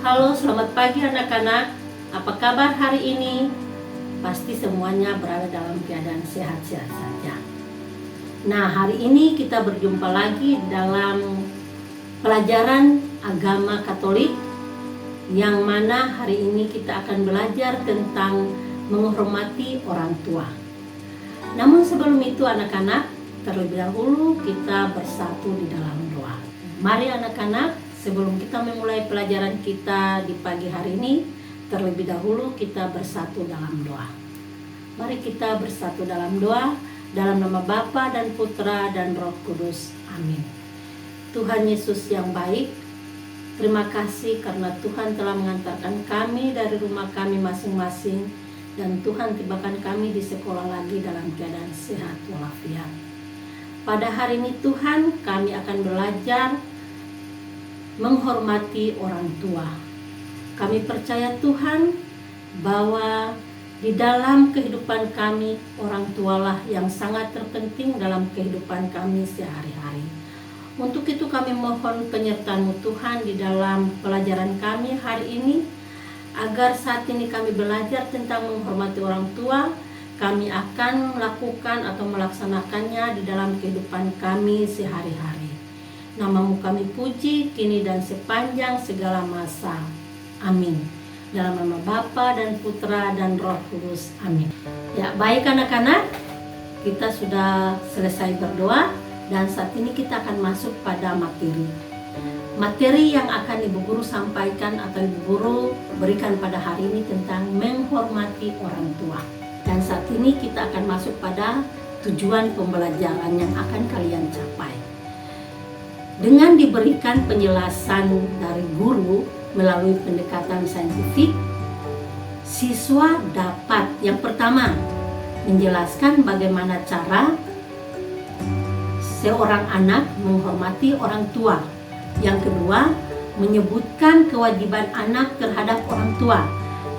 Halo, selamat pagi anak-anak. Apa kabar hari ini? Pasti semuanya berada dalam keadaan sehat-sehat saja. Nah, hari ini kita berjumpa lagi dalam pelajaran agama Katolik, yang mana hari ini kita akan belajar tentang menghormati orang tua. Namun sebelum itu anak-anak, terlebih dahulu kita bersatu di dalam doa. Mari anak-anak, sebelum kita memulai pelajaran kita di pagi hari ini, terlebih dahulu kita bersatu dalam doa. Mari kita bersatu dalam doa, dalam nama Bapa dan Putra dan Roh Kudus. Amin. Tuhan Yesus yang baik, terima kasih karena Tuhan telah mengantarkan kami dari rumah kami masing-masing, dan Tuhan tibakan kami di sekolah lagi dalam keadaan sehat walafiat. Pada hari ini Tuhan, kami akan belajar menghormati orang tua. Kami percaya Tuhan bahwa di dalam kehidupan kami, orang tualah yang sangat terpenting dalam kehidupan kami sehari-hari. Untuk itu kami mohon penyertaan-Mu Tuhan di dalam pelajaran kami hari ini, agar saat ini kami belajar tentang menghormati orang tua, kami akan melakukan atau melaksanakannya di dalam kehidupan kami sehari-hari. Nama-Mu kami puji, kini dan sepanjang segala masa. Amin. Dalam nama Bapa dan Putra dan Roh Kudus. Amin. Ya, baik anak-anak, kita sudah selesai berdoa dan saat ini kita akan masuk pada materi. Materi yang akan Ibu Guru sampaikan atau Ibu Guru berikan pada hari ini tentang menghormati orang tua. Dan saat ini kita akan masuk pada tujuan pembelajaran yang akan kalian capai. Dengan diberikan penjelasan dari guru melalui pendekatan saintifik, siswa dapat yang pertama menjelaskan bagaimana cara seorang anak menghormati orang tua. Yang kedua, menyebutkan kewajiban anak terhadap orang tua.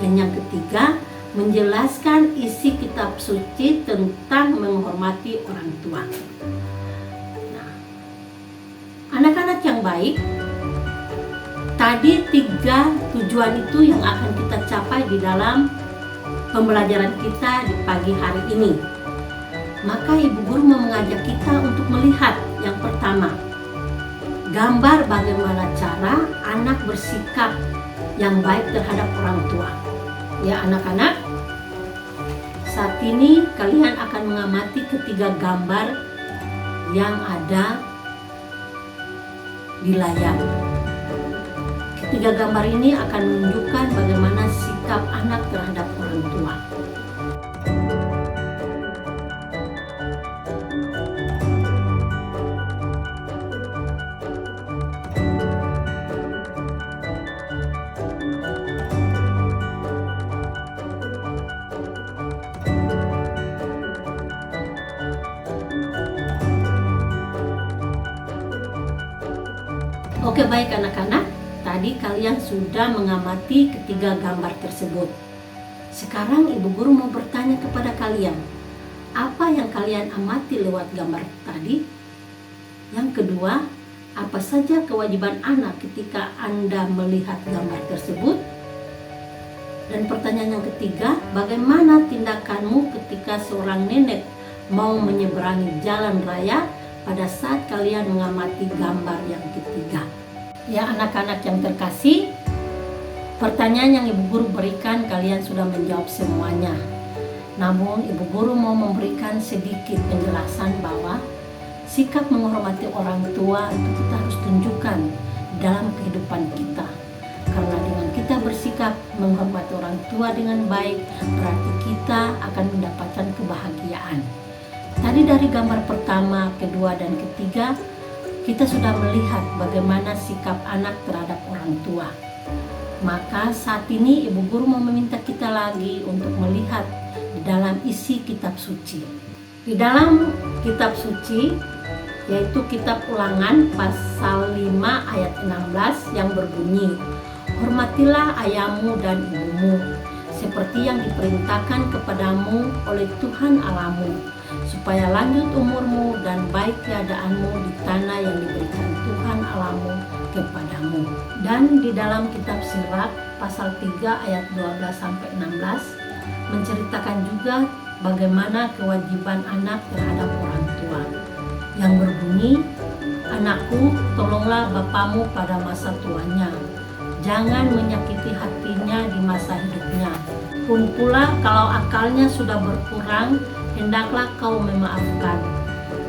Dan yang ketiga, menjelaskan isi kitab suci tentang menghormati orang tua. Anak-anak yang baik, tadi 3 tujuan itu yang akan kita capai di dalam pembelajaran kita di pagi hari ini. Maka Ibu Guru mau mengajak kita untuk melihat yang pertama, gambar bagaimana cara anak bersikap yang baik terhadap orang tua. Ya anak-anak, saat ini kalian akan mengamati ketiga gambar yang ada di layar. Ketiga gambar ini akan menunjukkan bagaimana sikap anak terhadap orang tua. Oke, baik anak-anak, tadi kalian sudah mengamati ketiga gambar tersebut. Sekarang Ibu Guru mau bertanya kepada kalian, apa yang kalian amati lewat gambar tadi? Yang kedua, apa saja kewajiban anak ketika Anda melihat gambar tersebut? Dan pertanyaan yang ketiga, bagaimana tindakanmu ketika seorang nenek mau menyeberangi jalan raya pada saat kalian mengamati gambar yang ketiga? Ya anak-anak yang terkasih, pertanyaan yang Ibu Guru berikan kalian sudah menjawab semuanya. Namun Ibu Guru mau memberikan sedikit penjelasan bahwa sikap menghormati orang tua itu kita harus tunjukkan dalam kehidupan kita. Karena dengan kita bersikap menghormati orang tua dengan baik, berarti kita akan mendapatkan kebahagiaan. Tadi dari gambar pertama, kedua, dan ketiga, kita sudah melihat bagaimana sikap anak terhadap orang tua. Maka saat ini Ibu Guru mau meminta kita lagi untuk melihat di dalam isi kitab suci. Di dalam kitab suci, yaitu kitab Ulangan pasal 5 ayat 16 yang berbunyi, "Hormatilah ayahmu dan ibumu, seperti yang diperintahkan kepadamu oleh Tuhan Allahmu, supaya lanjut umurmu dan baik keadaanmu di tanah yang diberikan Tuhan Allahmu kepadamu." dosamu. Dan di dalam kitab Sirach pasal 3 ayat 12-16 menceritakan juga bagaimana kewajiban anak terhadap orang tua, yang berbunyi, "Anakku, tolonglah bapamu pada masa tuanya, jangan menyakiti hatinya di masa hidupnya. Pun pula kalau akalnya sudah berkurang, hendaklah kau memaafkan.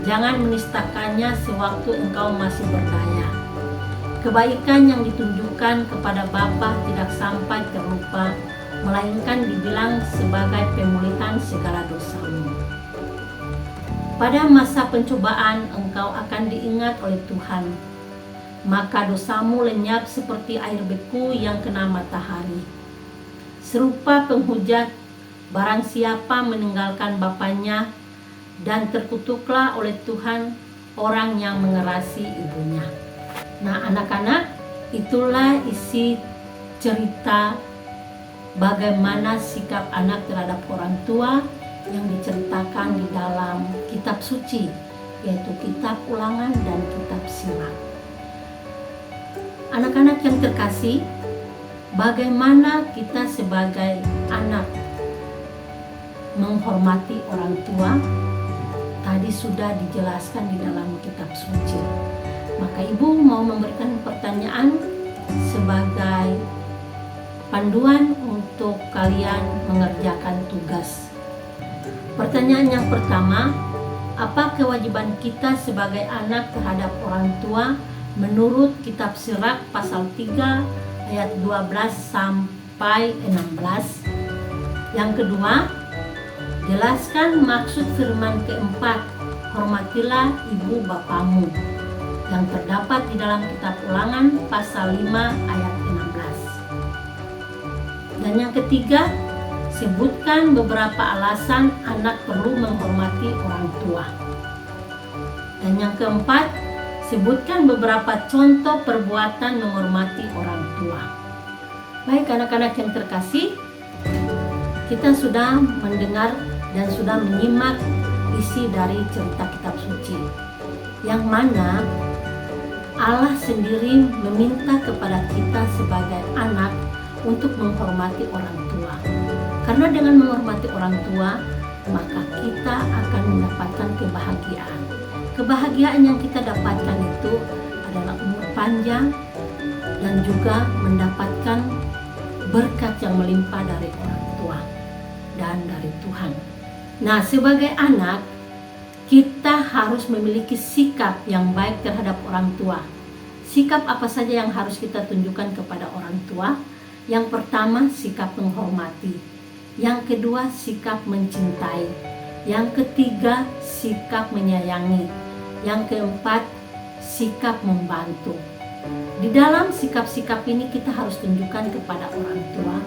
Jangan menistakannya sewaktu engkau masih berdaya. Kebaikan yang ditunjukkan kepada bapa tidak sampai terlupa, melainkan dibilang sebagai pemulihan segala dosamu." Pada masa pencobaan engkau akan diingat oleh Tuhan, maka dosamu lenyap seperti air beku yang kena matahari. Serupa penghujat, barang siapa meninggalkan bapaknya, dan terkutuklah oleh Tuhan orang yang mengerasi ibunya. Nah anak-anak, itulah isi cerita bagaimana sikap anak terhadap orang tua yang diceritakan di dalam kitab suci, yaitu kitab Ulangan dan kitab Sirach. Anak-anak yang terkasih, bagaimana kita sebagai anak menghormati orang tua tadi sudah dijelaskan di dalam kitab suci. Maka ibu mau memberikan pertanyaan sebagai panduan untuk kalian mengerjakan tugas. Pertanyaan yang pertama, apa kewajiban kita sebagai anak terhadap orang tua menurut kitab Sirach pasal 3 ayat 12 sampai 16? Yang kedua, jelaskan maksud firman keempat, hormatilah ibu bapamu, yang terdapat di dalam kitab Ulangan pasal 5 ayat 16. Dan yang ketiga, sebutkan beberapa alasan anak perlu menghormati orang tua. Dan yang keempat, sebutkan beberapa contoh perbuatan menghormati orang tua. Baik anak-anak yang terkasih, kita sudah mendengar dan sudah menyimak isi dari cerita kitab suci, yang mana Allah sendiri meminta kepada kita sebagai anak untuk menghormati orang tua. Karena dengan menghormati orang tua, maka kita akan mendapatkan kebahagiaan. Kebahagiaan yang kita dapatkan itu adalah umur panjang dan juga mendapatkan berkat yang melimpah dari orang tua dan dari Tuhan. Nah, sebagai anak, kita harus memiliki sikap yang baik terhadap orang tua. Sikap apa saja yang harus kita tunjukkan kepada orang tua? Yang pertama, sikap menghormati. Yang kedua, sikap mencintai. Yang ketiga, sikap menyayangi. Yang keempat, sikap membantu. Di dalam sikap-sikap ini kita harus tunjukkan kepada orang tua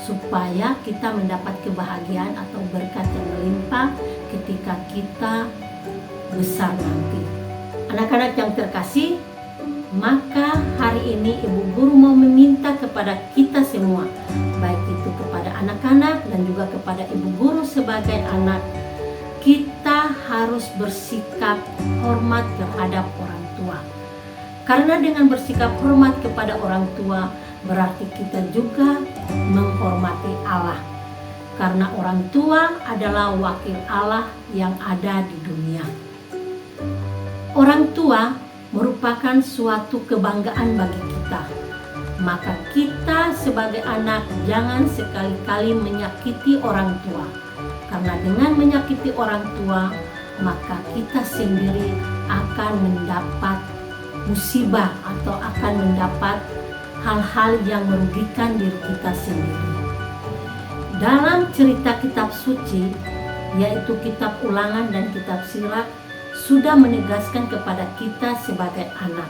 supaya kita mendapat kebahagiaan atau berkat yang melimpah ketika kita besar nanti. Anak-anak yang terkasih, maka hari ini Ibu Guru mau meminta kepada kita semua, baik itu kepada anak-anak dan juga kepada Ibu Guru sebagai anak, kita harus bersikap hormat terhadap orang tua. Karena dengan bersikap hormat kepada orang tua, berarti kita juga menghormati Allah. Karena orang tua adalah wakil Allah yang ada di dunia. Orang tua merupakan suatu kebanggaan bagi kita. Maka kita sebagai anak jangan sekali-kali menyakiti orang tua. Karena dengan menyakiti orang tua, maka kita sendiri akan mendapat musibah atau akan mendapat hal-hal yang merugikan diri kita sendiri. Dalam cerita kitab suci, yaitu kitab Ulangan dan kitab Sirach, sudah menegaskan kepada kita sebagai anak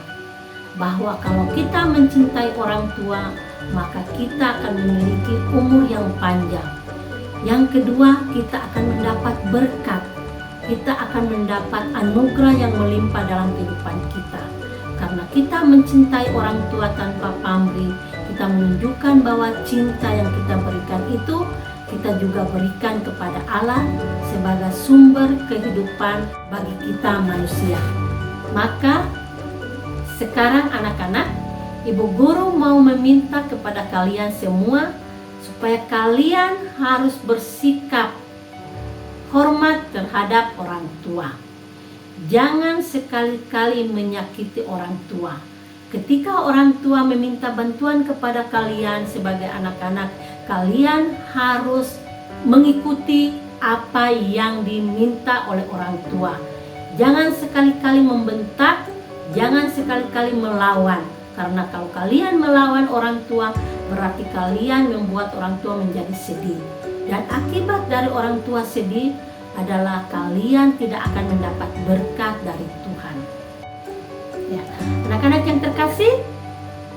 bahwa kalau kita mencintai orang tua, maka kita akan memiliki umur yang panjang. Yang kedua, kita akan mendapat berkat. Kita akan mendapat anugerah yang melimpah dalam kehidupan kita. Karena kita mencintai orang tua tanpa pamrih, kita menunjukkan bahwa cinta yang kita berikan itu kita juga berikan kepada Allah sebagai sumber kehidupan bagi kita manusia. Maka sekarang anak-anak, Ibu guru mau meminta kepada kalian semua supaya kalian harus bersikap hormat terhadap orang tua. Jangan sekali-kali menyakiti orang tua. Ketika orang tua meminta bantuan kepada kalian sebagai anak-anak, kalian harus mengikuti apa yang diminta oleh orang tua. Jangan sekali-kali membentak, jangan sekali-kali melawan. Karena kalau kalian melawan orang tua, berarti kalian membuat orang tua menjadi sedih. Dan akibat dari orang tua sedih adalah kalian tidak akan mendapat berkat dari Tuhan. Ya, anak-anak yang terkasih,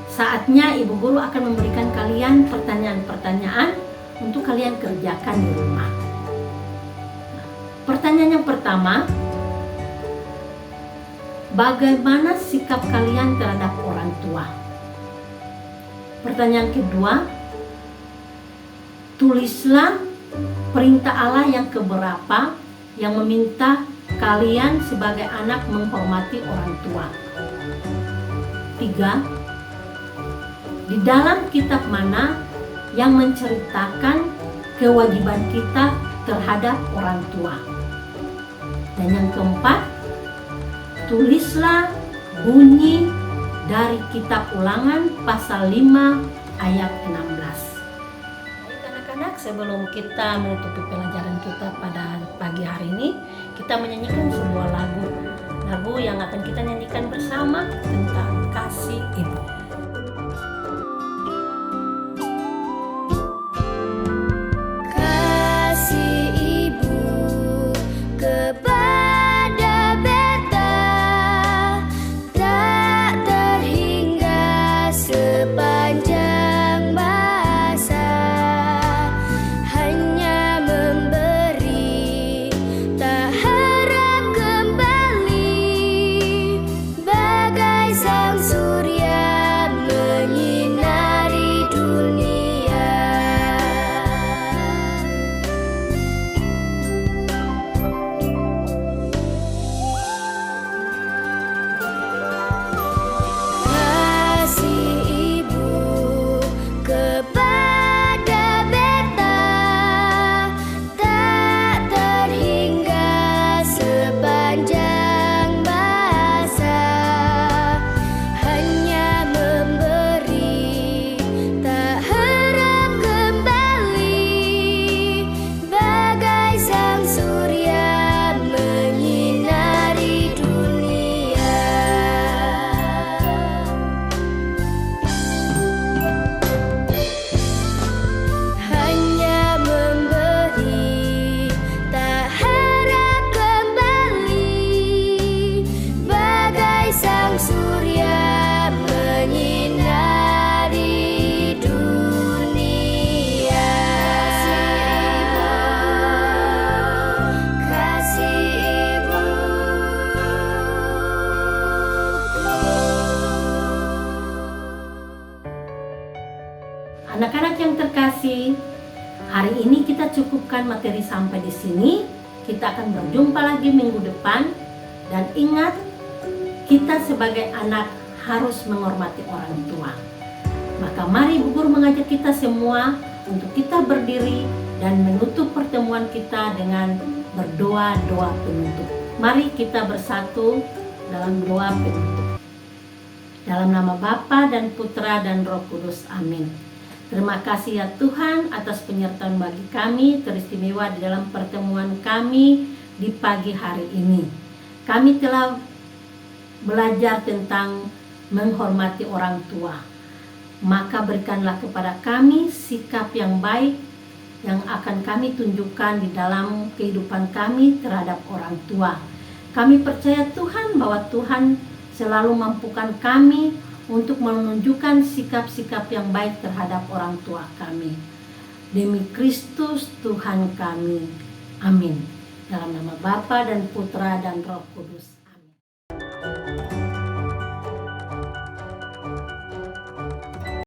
saatnya ibu guru akan memberikan kalian pertanyaan-pertanyaan untuk kalian kerjakan di rumah. Pertanyaan yang pertama, bagaimana sikap kalian terhadap orang tua? Pertanyaan kedua, tulislah perintah Allah yang keberapa yang meminta kalian sebagai anak menghormati orang tua. 3. Di dalam kitab mana yang menceritakan kewajiban kita terhadap orang tua? Dan yang keempat, tulislah bunyi dari kitab Ulangan pasal 5 ayat 16. Baik anak-anak, sebelum kita menutupi pelajaran kita pada pagi hari ini, kita menyanyikan sebuah lagu yang akan kita nyanyikan bersama tentang kasih ibu. Anak-anak yang terkasih, hari ini kita cukupkan materi sampai di sini. Kita akan berjumpa lagi minggu depan. Dan ingat, kita sebagai anak harus menghormati orang tua. Maka mari Ibu Guru mengajak kita semua untuk kita berdiri dan menutup pertemuan kita dengan berdoa-doa penutup. Mari kita bersatu dalam doa penutup. Dalam nama Bapa dan Putra dan Roh Kudus. Amin. Terima kasih ya Tuhan atas penyertaan bagi kami teristimewa di dalam pertemuan kami di pagi hari ini. Kami telah belajar tentang menghormati orang tua. Maka berikanlah kepada kami sikap yang baik yang akan kami tunjukkan di dalam kehidupan kami terhadap orang tua. Kami percaya Tuhan bahwa Tuhan selalu mampukan kami untuk menunjukkan sikap-sikap yang baik terhadap orang tua kami. Demi Kristus Tuhan kami. Amin. Dalam nama Bapa dan Putra dan Roh Kudus.